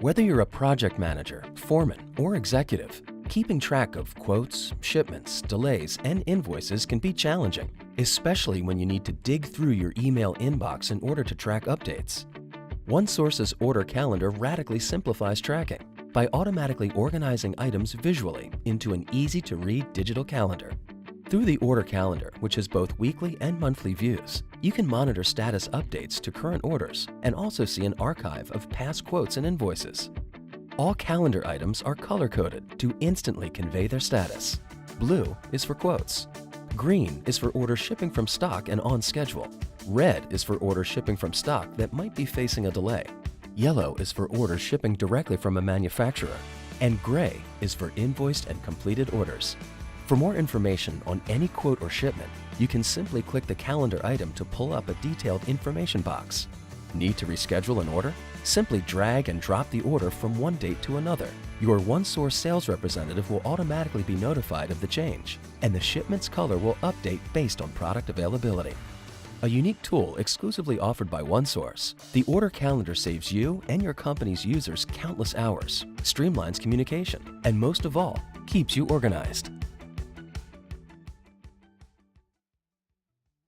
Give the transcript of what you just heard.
Whether you're a project manager, foreman, or executive, keeping track of quotes, shipments, delays, and invoices can be challenging, especially when you need to dig through your email inbox in order to track updates. OneSource's order calendar radically simplifies tracking by automatically organizing items visually into an easy-to-read digital calendar. Through the order calendar, which has both weekly and monthly views, you can monitor status updates to current orders and also see an archive of past quotes and invoices. All calendar items are color-coded to instantly convey their status. Blue is for quotes. Green is for orders shipping from stock and on schedule. Red is for orders shipping from stock that might be facing a delay. Yellow is for orders shipping directly from a manufacturer. And gray is for invoiced and completed orders. For more information on any quote or shipment, you can simply click the calendar item to pull up a detailed information box. Need to reschedule an order? Simply drag and drop the order from one date to another. Your OneSource sales representative will automatically be notified of the change, and the shipment's color will update based on product availability. A unique tool exclusively offered by OneSource, the order calendar saves you and your company's users countless hours, streamlines communication, and most of all, keeps you organized.